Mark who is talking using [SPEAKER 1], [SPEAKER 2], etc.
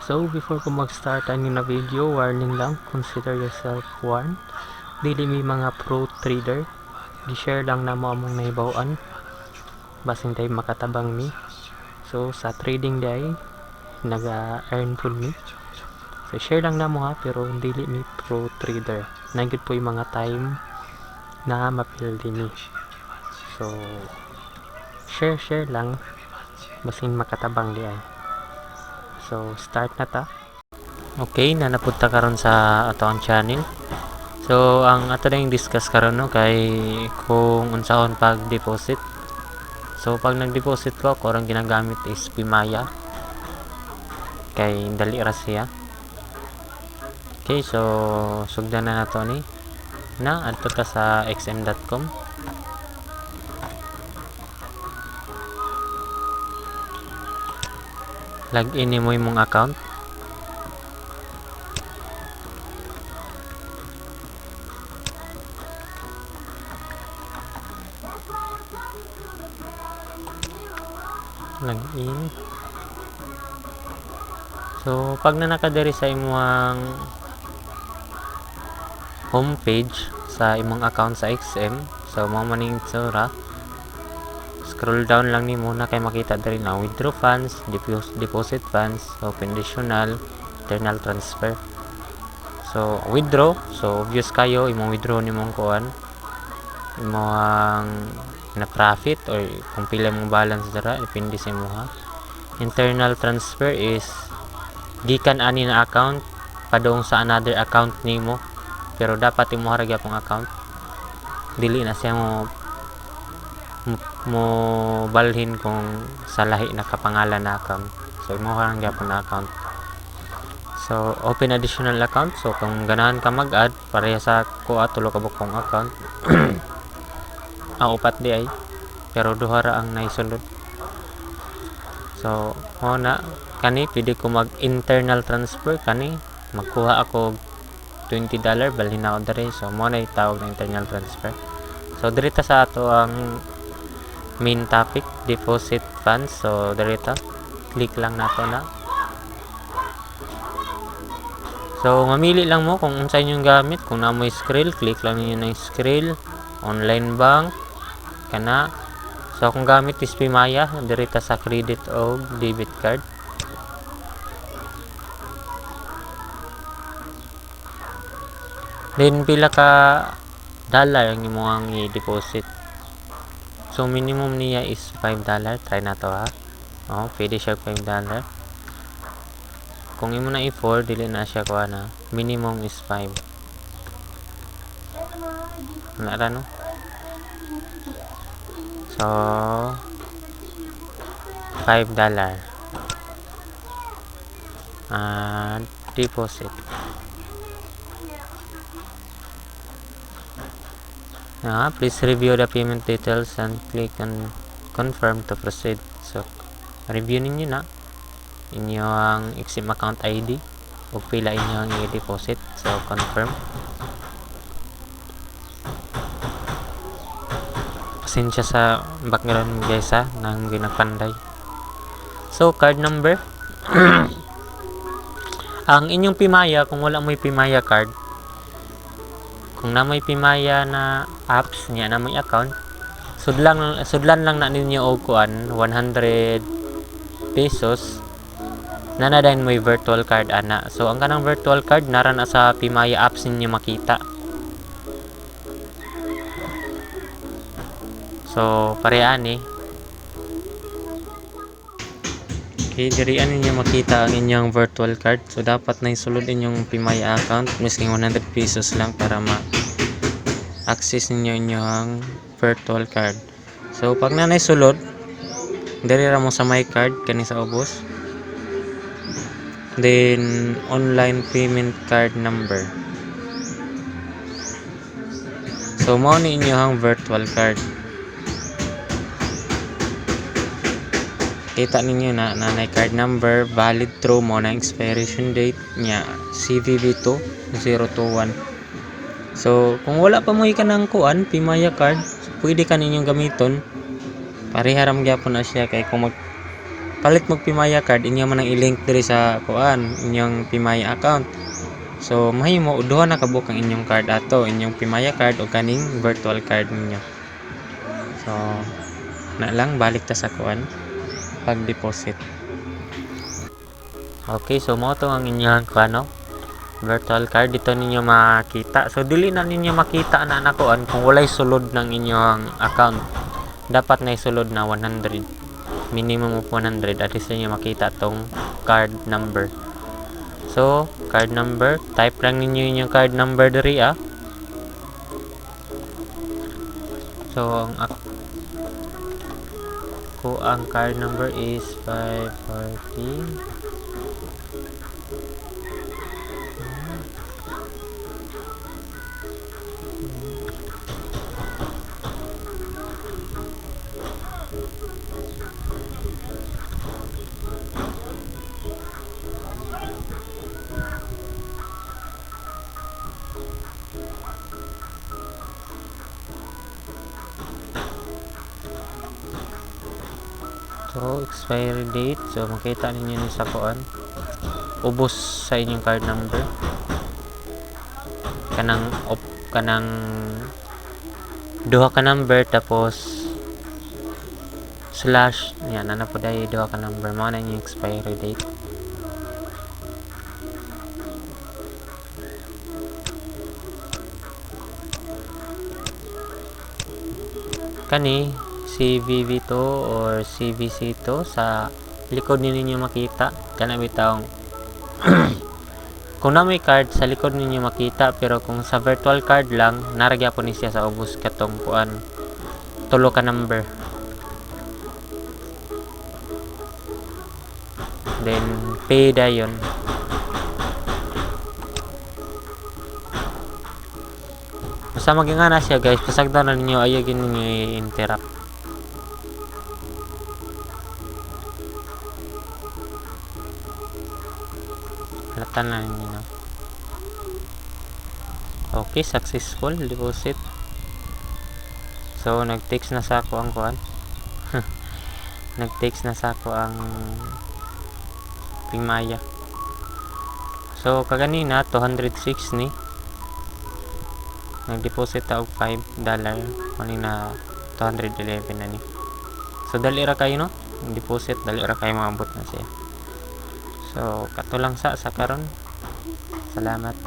[SPEAKER 1] So before ko mag-start ani na video, warning lang, consider yourself warned. Dili mi mga pro trader, gi-share lang na mo among nahibaw-an basin tay makatabang mi. So sa trading day naga-earn full mi. So share lang na mo ha, pero dili mi pro trader. Nagid po yung mga time na mapildi mi. So share lang basin makatabang di ay. So start na ta. Okay, na napunta karon sa atong channel. So ang ato na yung discuss karon no kay kung unsahon pag deposit. So pag nag-deposit ko, ako ang ginagamit is Pimaya. Kay dali ra siya. Okay, so sugdan na nato ni. Na adto ta sa xm.com. Login mo imong account. Login. So pag na nakadiri sa imong homepage sa imong account sa XM, so mao man ning tsura. Scroll down lang nimo na kay makita diri na withdraw funds, deposit funds, open additional, internal transfer. So withdraw, so obvious kayo imong withdraw nimong kuan, imong na profit or kung pila mong balance dira depende sa imo ha. Internal transfer is gikan ani na account padung sa another account nimo, pero dapat imo harag yapong account, dili na siya mo balhin kung sa lahi na kapangalan na account. So imo harang gyapon na account. So open additional account, so kung ganahan ka mag-add pareha sa kuha tulo ka bukong account. Ang upat di ay pero duha ra ang naisunod. So mo na kani pwede ko mag internal transfer kani magkuha ako $20 balhin na ako diri. So mo na itawag na internal transfer. So dirita sa ato ang main topic, deposit funds. So dirita click lang nato na. So mamili lang mo kung unsa inyong gamit. Kung na mo Skrill, click lang niyo na Skrill, online bank kana. So kung gamit is Pimaya, dirita sa credit o debit card. Then pila ka dollar ang imong i-deposit. So minimum niya is $5. Try na to ha. Oh, pwede siya $5. Kung imo na i-4, dili na siya kuha na. Minimum is 5. Nara no? So $5 deposit. Please review the payment details and click on confirm to proceed. So review ninyo na inyong XM account ID o pila inyong i-deposit. So confirm. Pasensya sa background guys ha, nang ginagpanday. So card number. Ang inyong Pimaya, kung wala mo Pimaya card, kung na may Pimaya na apps niya na may account, sudlan lang na ninyo og kuan 100 pesos na dayon may virtual card ana. So ang kanang virtual card nara na sa Pimaya apps ninyo makita. So parehan eh. Okay, dirian ninyo makita ang inyong virtual card. So dapat na isulod inyong Pimaya account misking 100 pesos lang para ma-access ninyo inyong virtual card. So pag na naisulod, diri ra mo sa my card kani sa ubos. Then online payment card number. So mao ni inyong virtual card. Kita ninyo na nanay card number, valid through mo na expiration date niya CVV 021. So kung wala pa mo ikanang kuan Pimaya card, pwede ka ninyong gamiton. Pareha ram gyapon na siya kay kung palit mo Pimaya card, inyo man ang i-link diri sa kuan inyong Pimaya account. So mahimo duha na kabuk ang inyong card ato, inyong Pimaya card o kaning virtual card ninyo. So na lang balik ta sa kuan pag-deposit. Okay, so mo to ang inyong kuano virtual card. Dito ninyo makita. So dili na ninyo makita na nakuan kung walay sulod ng inyong account. Dapat na isulod na 100, minimum of 100 at least ninyo makita tong card number. So card number, type lang ninyo yung card number diri So ang card number is 540. So expiry date, so makita ninyo ni sa kuan ubos sa inyong card number kanang duha ka number tapos slash yan ana po dai duha ka number mo na yung expiry date. Kani CVV to or CVC to sa likod ninyo makita kana bitaw kung na may card sa likod ninyo makita, pero kung sa virtual card lang naragya po ni siya sa ubos katong kuan tulo ka number, then pay dayon. Basta magingana siya guys, pasagdan na ninyo ayaw gin ninyo i-interrupt. Halatan na ninyo na. Okay, successful deposit. So nag-text na sa ako ang kuan. Nag-text na sa ako ang Pimaya. So kaganina 206 ni nag-deposit ta og $5 kanina 211 na ni. So dali ra kayo no deposit, dali ra kayo maabot na siya. So kato lang sa karon. Salamat.